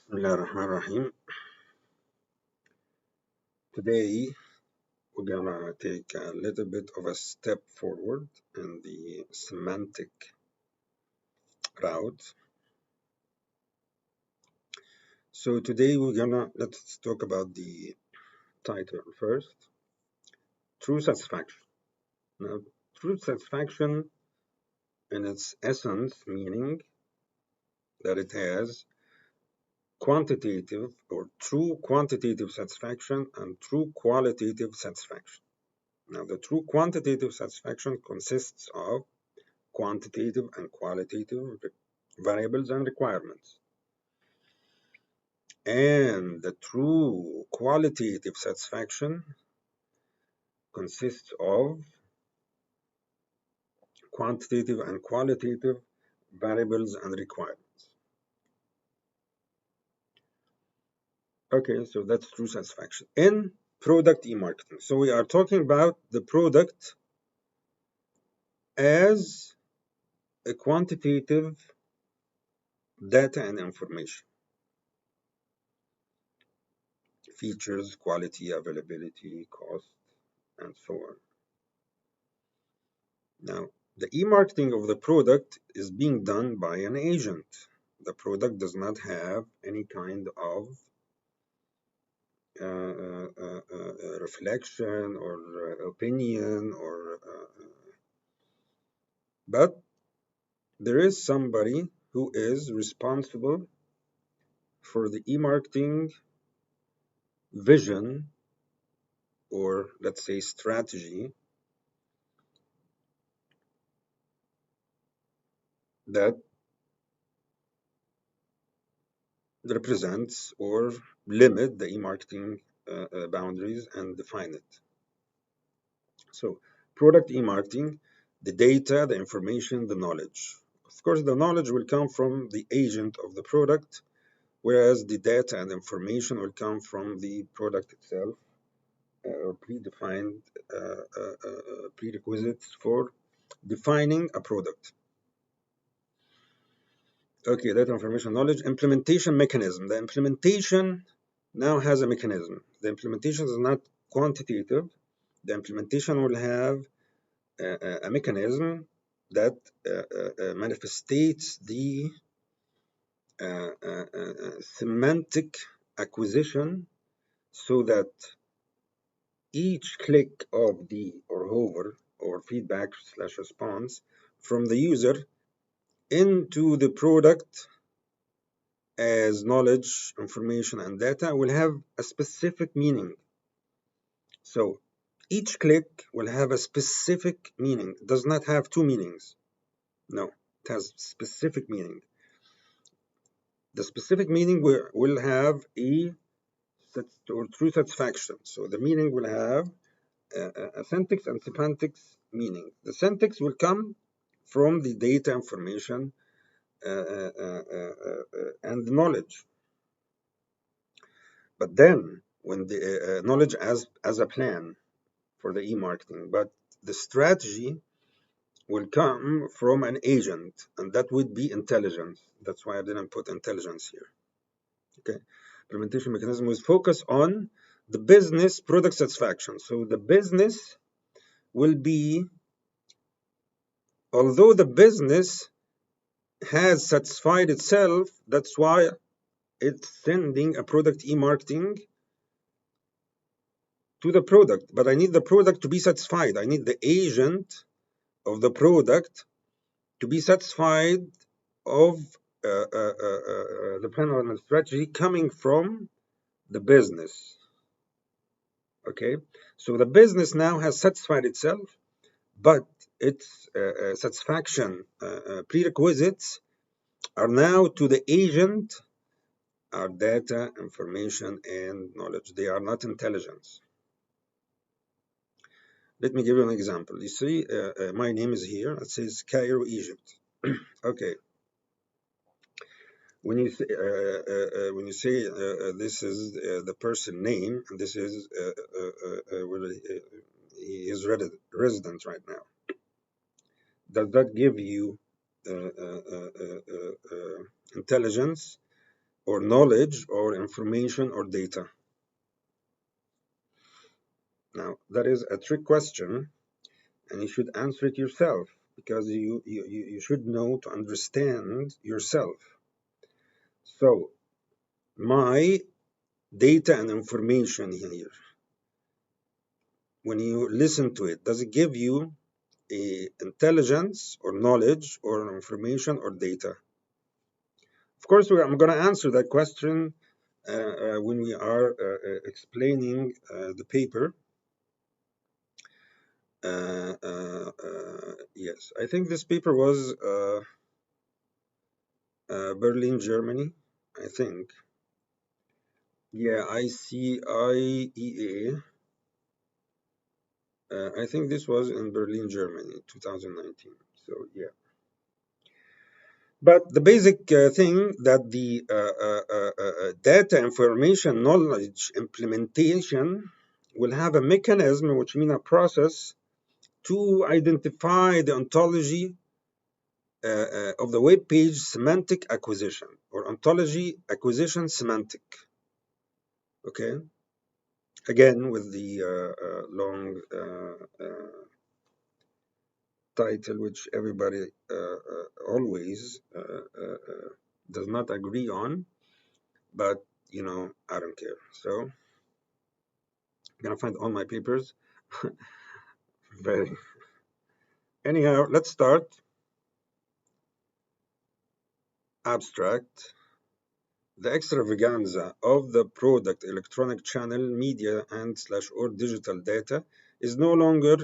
Bismillahirrahmanirrahim. Today we're gonna take a little bit of a step forward in the semantic route. So today let's talk about the title first. True satisfaction. Now, true satisfaction in its essence meaning that it has quantitative or true quantitative satisfaction and true qualitative satisfaction. Now, the true quantitative satisfaction consists of quantitative and qualitative variables and requirements. And the true qualitative satisfaction consists of quantitative and qualitative variables and requirements. Okay, so that's true satisfaction. In product e-marketing, so we are talking about the product as a quantitative data and information. Features, quality, availability, cost, and so on. Now, the e-marketing of the product is being done by an agent. The product does not have any kind of reflection or opinion, but there is somebody who is responsible for the e-marketing vision, or let's say strategy, that represents or limit the e-marketing boundaries and define it. So product e-marketing, the data, the information, the knowledge. Of course, the knowledge will come from the agent of the product, whereas the data and information will come from the product itself, or predefined prerequisites for defining a product. Okay, data, information, knowledge, implementation mechanism. The implementation now has a mechanism. The implementation is not quantitative. The implementation will have a mechanism that manifestates the semantic acquisition, so that each click of the or hover or feedback / response from the user into the product as knowledge, information, and data will have a specific meaning. So each click will have a specific meaning. It does not have two meanings. No, it has specific meaning. The specific meaning will have a true satisfaction. So the meaning will have a syntax and semantics meaning. The syntax will come from the data, information, and the knowledge. But then when the knowledge as a plan for the e-marketing, but the strategy will come from an agent, and that would be intelligence. That's why I didn't put intelligence here. Okay, implementation mechanism was focused on the business product satisfaction. So the business will be, although the business has satisfied itself, that's why it's sending a product e-marketing to the product. But I need the product to be satisfied. I need the agent of the product to be satisfied of the plan and strategy coming from the business. Okay, so the business now has satisfied itself, but its satisfaction prerequisites are now to the agent are data, information, and knowledge. They are not intelligence. Let me give you an example. You see, my name is here. It says Cairo, Egypt. Okay. When you say this is the person name, and this is where he is resident right now, does that give you intelligence, or knowledge or information or data? Now, that is a trick question, and you should answer it yourself, because you should know to understand yourself. So, my data and information here, when you listen to it, does it give you intelligence or knowledge or information or data? Of course, I'm going to answer that question when we are explaining the paper. Yes, I think this paper was Berlin, Germany, I think. Yeah, ICIEA. I think this was in Berlin, Germany, 2019. So, yeah. But the basic thing that the data, information, knowledge implementation will have a mechanism, which means a process, to identify the ontology of the web page semantic acquisition, or ontology acquisition semantic. Okay, again with the long title, which everybody always does not agree on, but you know, I don't care. So I'm gonna find all my papers. Very. Anyhow, let's start. Abstract. The extravaganza of the product electronic channel media and / or digital data is no longer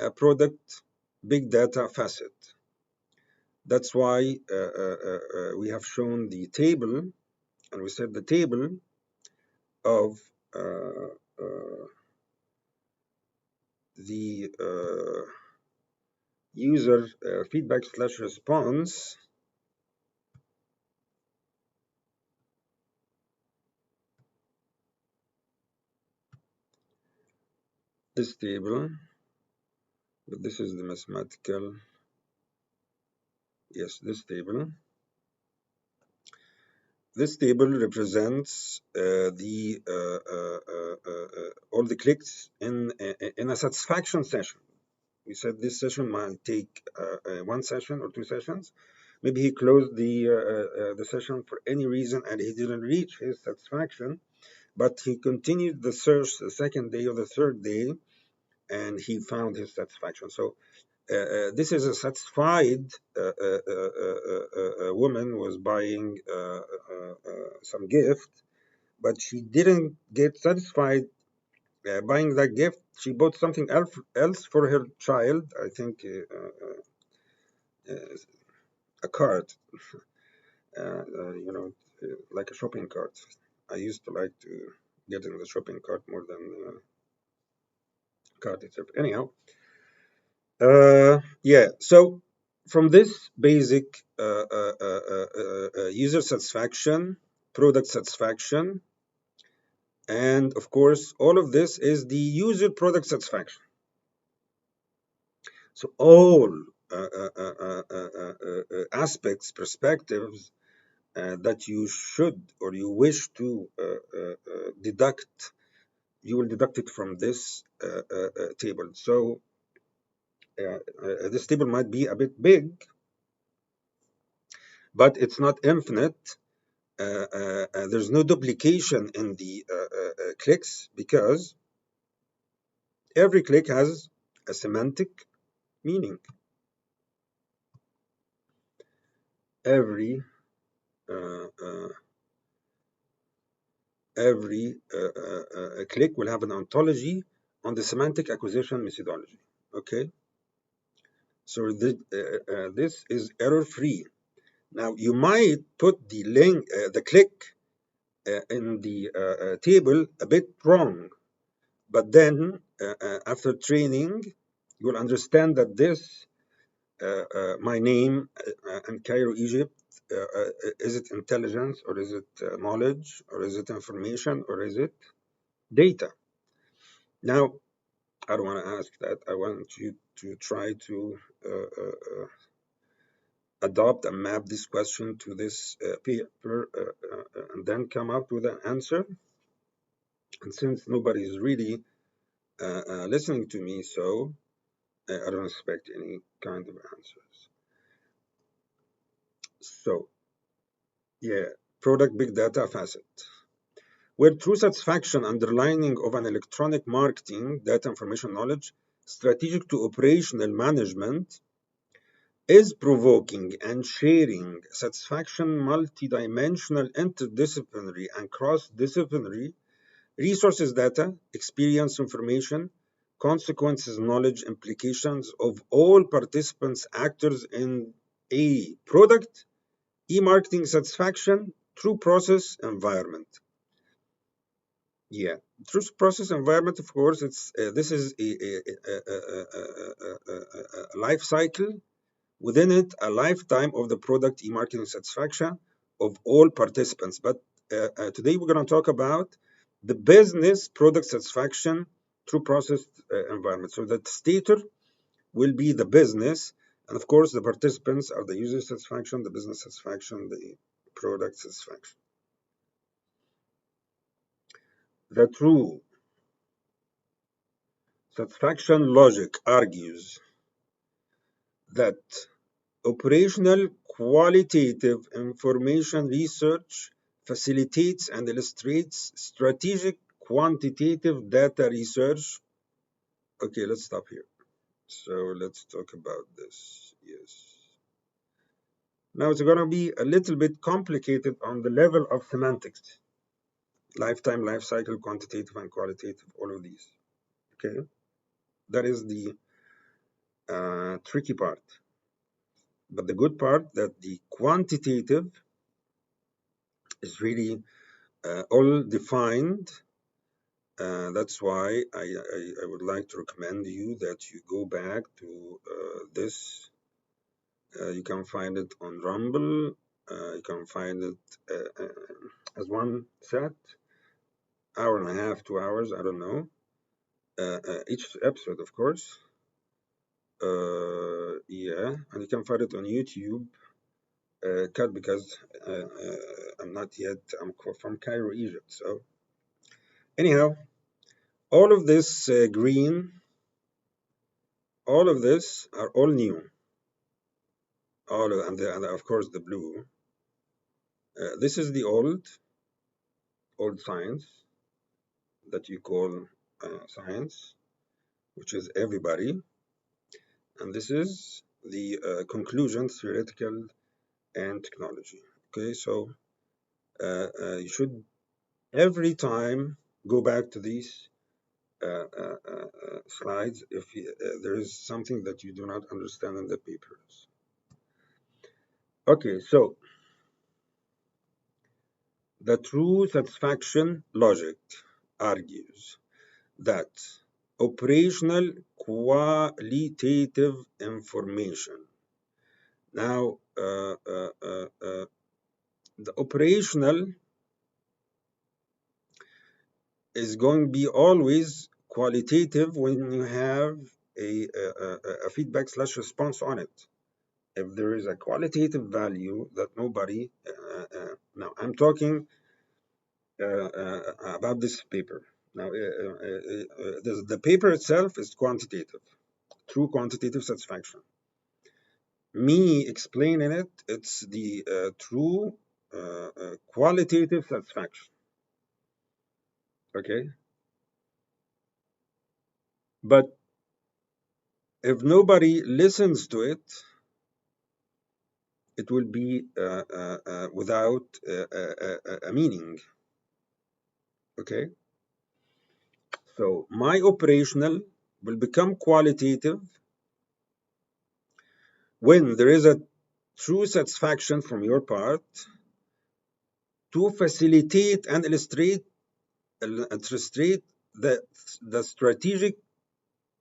a product big data facet. That's why we have shown the table, and we said the table of the user feedback / response. This table, but this is the mathematical. Yes, this table. This table represents all the clicks in a satisfaction session. We said this session might take one session or two sessions. Maybe he closed the session for any reason and he didn't reach his satisfaction, but he continued the search the second day or the third day, and he found his satisfaction. So this is a satisfied woman was buying some gift, but she didn't get satisfied buying that gift. She bought something else for her child. I think a cart, you know, like a shopping cart. I used to like to get in the shopping cart more than cart itself. Anyhow, yeah. So from this basic user satisfaction, product satisfaction, and of course, all of this is the user product satisfaction. So all aspects, perspectives that you should or you wish to deduct, you will deduct it from this table. So this table might be a bit big, but it's not infinite. There's no duplication in the clicks, because every click has a semantic meaning. Every click will have an ontology on the semantic acquisition methodology. Okay, so this is error-free. Now you might put the link, the click in the table a bit wrong, but then after training, you will understand that this, my name and Cairo, Egypt, is it intelligence, or is it knowledge, or is it information, or is it data? Now, I don't want to ask that. I want you to try to adopt and map this question to this paper and then come up with an answer. And since nobody is really listening to me, so I don't expect any kind of answers. So, yeah, product big data facet. Where true satisfaction underlining of an electronic marketing data information knowledge strategic to operational management is provoking and sharing satisfaction multidimensional interdisciplinary and cross-disciplinary resources data, experience information, consequences knowledge implications of all participants actors in a product, e-marketing satisfaction through process environment. Yeah, through process environment, of course, it's this is a life cycle. Within it, a lifetime of the product e-marketing satisfaction of all participants. But today we're going to talk about the business product satisfaction through process environment. So the stator will be the business, and of course the participants are the user satisfaction, the business satisfaction, the product satisfaction. The true satisfaction logic argues that operational qualitative information research facilitates and illustrates strategic quantitative data research. Okay, let's stop here. So let's talk about this. Yes. Now it's going to be a little bit complicated on the level of semantics. Lifetime, life cycle, quantitative and qualitative, all of these. Okay, that is the tricky part. But the good part that the quantitative is really all defined. That's why I would like to recommend you that you go back to this. You can find it on Rumble. You can find it as one set, hour and a half, 2 hours, I don't know. Each episode, of course. Yeah, and you can find it on YouTube. Cut because I'm not yet, I'm from Cairo, Egypt. So anyhow, all of this green, all of this are all new. And of course the blue. This is the old science that you call science, which is everybody. And this is the conclusion, theoretical and technology. Okay, so you should every time go back to these slides if there is something that you do not understand in the papers. Okay, so the true satisfaction logic argues that operational qualitative information. Now, the operational is going to be always qualitative when you have a feedback / response on it. If there is a qualitative value that nobody, now I'm talking about this paper. Now, the paper itself is quantitative, true quantitative satisfaction. Me explaining it, it's the true qualitative satisfaction. Okay? But if nobody listens to it, it will be without a meaning. Okay? So my operational will become qualitative when there is a true satisfaction from your part to facilitate and illustrate the strategic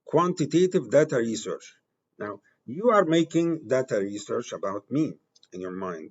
quantitative data research. Now, you are making data research about me in your mind.